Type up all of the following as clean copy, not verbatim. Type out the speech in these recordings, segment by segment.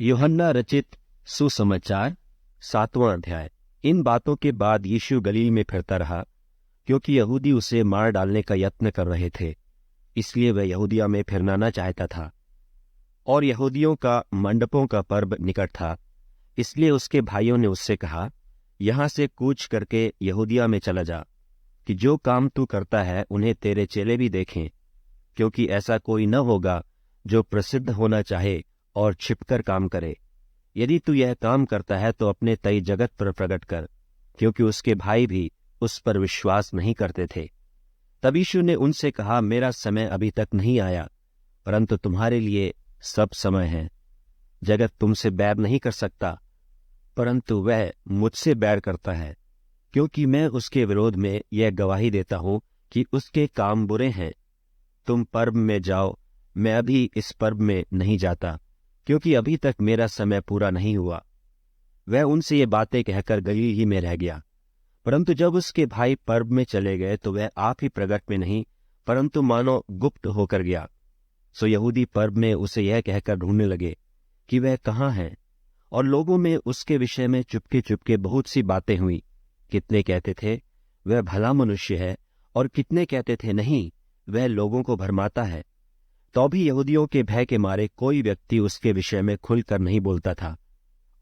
यूहन्ना रचित सुसमाचार 7वां अध्याय। इन बातों के बाद यीशु गलील में फिरता रहा, क्योंकि यहूदी उसे मार डालने का यत्न कर रहे थे। इसलिए वह यहूदिया में फिरना न चाहता था, और यहूदियों का मंडपों का पर्व निकट था। इसलिए उसके भाइयों ने उससे कहा, यहाँ से कूच करके यहूदिया में चला जा, कि जो काम तू करता है उन्हें तेरे चेले भी देखें। क्योंकि ऐसा कोई न होगा जो प्रसिद्ध होना चाहे और छिपकर काम करे। यदि तू यह काम करता है तो अपने तय जगत पर प्रकट कर, क्योंकि उसके भाई भी उस पर विश्वास नहीं करते थे। तब यीशु ने उनसे कहा, मेरा समय अभी तक नहीं आया, परंतु तुम्हारे लिए सब समय है। जगत तुमसे बैर नहीं कर सकता, परंतु वह मुझसे बैर करता है, क्योंकि मैं उसके विरोध में यह गवाही देता हूं कि उसके काम बुरे हैं। तुम पर्व में जाओ, मैं अभी इस पर्व में नहीं जाता, क्योंकि अभी तक मेरा समय पूरा नहीं हुआ। वह उनसे ये बातें कहकर गलील ही में रह गया। परंतु जब उसके भाई पर्व में चले गए तो वह आप ही प्रगट में नहीं, परंतु मानो गुप्त होकर गया। सो यहूदी पर्व में उसे यह कहकर ढूंढने लगे कि वह कहाँ है, और लोगों में उसके विषय में चुपके चुपके बहुत सी बातें हुई। कितने कहते थे, वह भला मनुष्य है, और कितने कहते थे, नहीं, वह लोगों को भरमाता है। तो भी यहूदियों के भय के मारे कोई व्यक्ति उसके विषय में खुलकर नहीं बोलता था।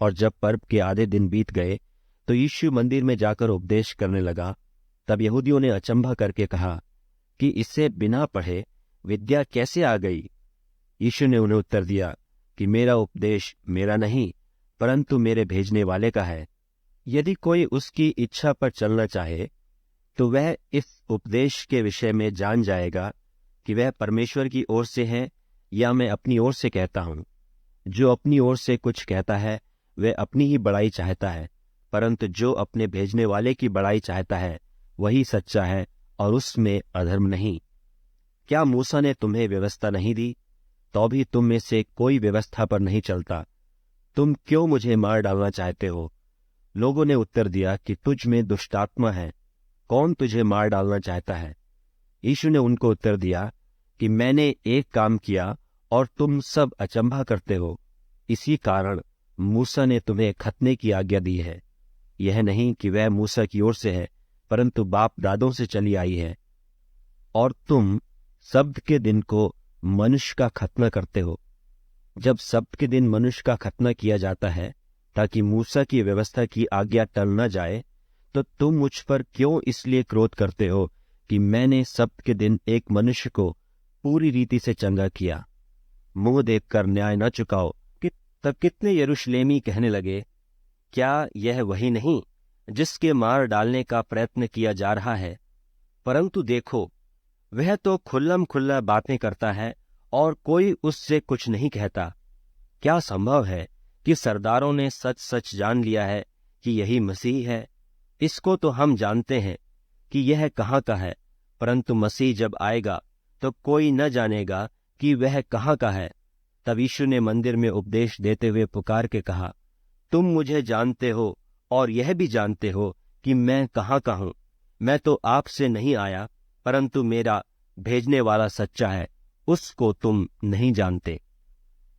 और जब पर्व के आधे दिन बीत गए तो यीशु मंदिर में जाकर उपदेश करने लगा। तब यहूदियों ने अचंभा करके कहा कि इससे बिना पढ़े विद्या कैसे आ गई। यीशु ने उन्हें उत्तर दिया कि मेरा उपदेश मेरा नहीं, परंतु मेरे भेजने वाले का है। यदि कोई उसकी इच्छा पर चलना चाहे तो वह इस उपदेश के विषय में जान जाएगा कि वह परमेश्वर की ओर से है या मैं अपनी ओर से कहता हूं। जो अपनी ओर से कुछ कहता है वह अपनी ही बड़ाई चाहता है, परंतु जो अपने भेजने वाले की बड़ाई चाहता है वही सच्चा है, और उसमें अधर्म नहीं। क्या मूसा ने तुम्हें व्यवस्था नहीं दी? तो भी तुम में से कोई व्यवस्था पर नहीं चलता। तुम क्यों मुझे मार डालना चाहते हो? लोगों ने उत्तर दिया कि तुझ में दुष्टात्मा है, कौन तुझे मार डालना चाहता है? यीशु ने उनको उत्तर दिया कि मैंने एक काम किया और तुम सब अचंभा करते हो। इसी कारण मूसा ने तुम्हें खतने की आज्ञा दी है। यह नहीं कि वह मूसा की ओर से है, परंतु बाप दादों से चली आई है। और तुम सब्त के दिन को मनुष्य का खतना करते हो। जब सब्त के दिन मनुष्य का खतना किया जाता है ताकि मूसा की व्यवस्था की आज्ञा टल न जाए, तो तुम मुझ पर क्यों इसलिए क्रोध करते हो कि मैंने सब्त के दिन एक मनुष्य को पूरी रीति से चंगा किया। मुंह देखकर न्याय न चुकाओ। तब कितने यरूशलेमी कहने लगे, क्या यह वही नहीं जिसके मार डालने का प्रयत्न किया जा रहा है? परंतु देखो, वह तो खुल्लम खुल्ला बातें करता है और कोई उससे कुछ नहीं कहता। क्या संभव है कि सरदारों ने सच सच जान लिया है कि यही मसीह है? इसको तो हम जानते हैं कि यह कहाँ का है, परंतु मसीह जब आएगा तो कोई न जानेगा कि वह कहाँ का है। तब यीशु ने मंदिर में उपदेश देते हुए पुकार के कहा, तुम मुझे जानते हो और यह भी जानते हो कि मैं कहाँ का हूँ। मैं तो आपसे नहीं आया, परंतु मेरा भेजने वाला सच्चा है, उसको तुम नहीं जानते।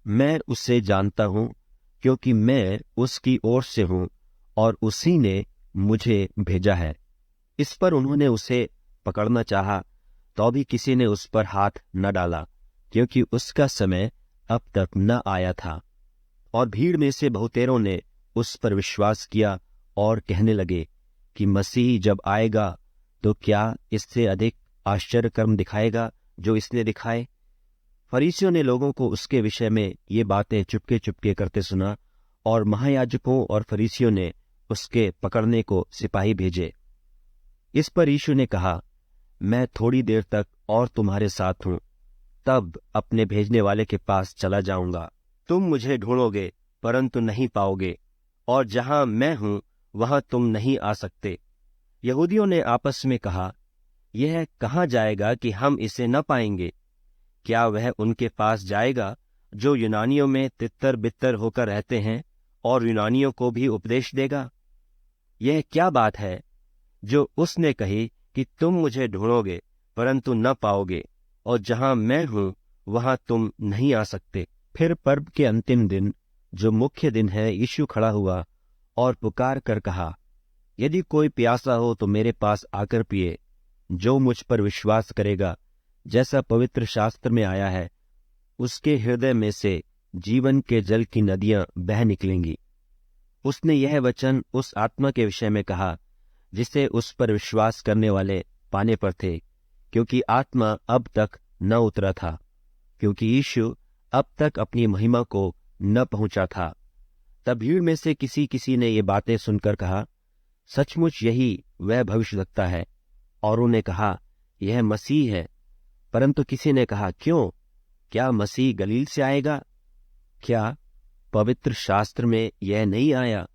मैं उसे जानता हूँ, क्योंकि मैं उसकी ओर से हूँ और उसी ने मुझे भेजा है। इस पर उन्होंने उसे पकड़ना चाहा, तो भी किसी ने उस पर हाथ न डाला, क्योंकि उसका समय अब तक न आया था। और भीड़ में से बहुतेरों ने उस पर विश्वास किया और कहने लगे कि मसीह जब आएगा तो क्या इससे अधिक आश्चर्य कर्म दिखाएगा जो इसने दिखाए। फरीसियों ने लोगों को उसके विषय में ये बातें चुपके चुपके करते सुना, और महायाजकों और फरीसियों ने उसके पकड़ने को सिपाही भेजे। इस पर यीशु ने कहा, मैं थोड़ी देर तक और तुम्हारे साथ हूं, तब अपने भेजने वाले के पास चला जाऊंगा। तुम मुझे ढूंढोगे परंतु नहीं पाओगे, और जहां मैं हूं वहां तुम नहीं आ सकते। यहूदियों ने आपस में कहा, यह कहाँ जाएगा कि हम इसे न पाएंगे? क्या वह उनके पास जाएगा जो यूनानियों में तितर बितर होकर रहते हैं, और यूनानियों को भी उपदेश देगा? यह क्या बात है जो उसने कही कि तुम मुझे ढूंढोगे परंतु न पाओगे, और जहां मैं हूं वहां तुम नहीं आ सकते। फिर पर्व के अंतिम दिन जो मुख्य दिन है, यीशु खड़ा हुआ और पुकार कर कहा, यदि कोई प्यासा हो तो मेरे पास आकर पिए। जो मुझ पर विश्वास करेगा, जैसा पवित्र शास्त्र में आया है, उसके हृदय में से जीवन के जल की नदियां बह निकलेंगी। उसने यह वचन उस आत्मा के विषय में कहा जिसे उस पर विश्वास करने वाले पाने पर थे, क्योंकि आत्मा अब तक न उतरा था, क्योंकि यीशु अब तक अपनी महिमा को न पहुंचा था। तब भीड़ में से किसी ने ये बातें सुनकर कहा, सचमुच यही वह भविष्यद्वक्ता है। और उन्होंने कहा, यह मसीह है। परंतु किसी ने कहा, क्यों? क्या मसीह गलील से आएगा? क्या पवित्र शास्त्र में यह नहीं आया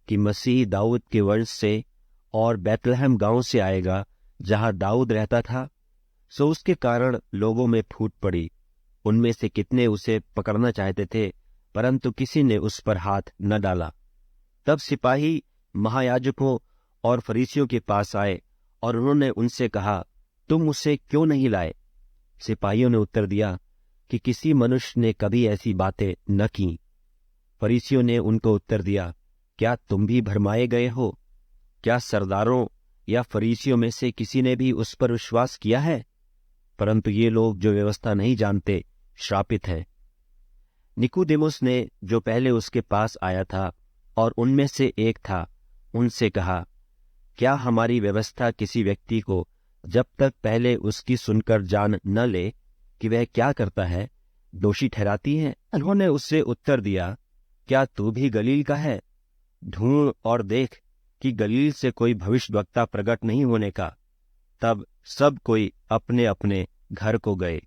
कि मसीह दाऊद के वंश से और बैतलहम गांव से आएगा, जहां दाऊद रहता था? सो उसके कारण लोगों में फूट पड़ी। उनमें से कितने उसे पकड़ना चाहते थे, परंतु किसी ने उस पर हाथ न डाला। तब सिपाही महायाजकों और फरीसियों के पास आए और उन्होंने उनसे कहा, तुम उसे क्यों नहीं लाए? सिपाहियों ने उत्तर दिया कि किसी मनुष्य ने कभी ऐसी बातें न की। फरीसियों ने उनको उत्तर दिया, क्या तुम भी भरमाए गए हो? क्या सरदारों या फरीसियों में से किसी ने भी उस पर विश्वास किया है? परंतु ये लोग जो व्यवस्था नहीं जानते श्रापित हैं। निकोदेमुस ने, जो पहले उसके पास आया था और उनमें से एक था, उनसे कहा, क्या हमारी व्यवस्था किसी व्यक्ति को जब तक पहले उसकी सुनकर जान न ले कि वह क्या करता है, दोषी ठहराती है? उन्होंने उससे उत्तर दिया, क्या तू भी गलील का है? ढूंढ और देख कि गलील से कोई भविष्यद्वक्ता प्रकट नहीं होने का। तब सब कोई अपने अपने घर को गए।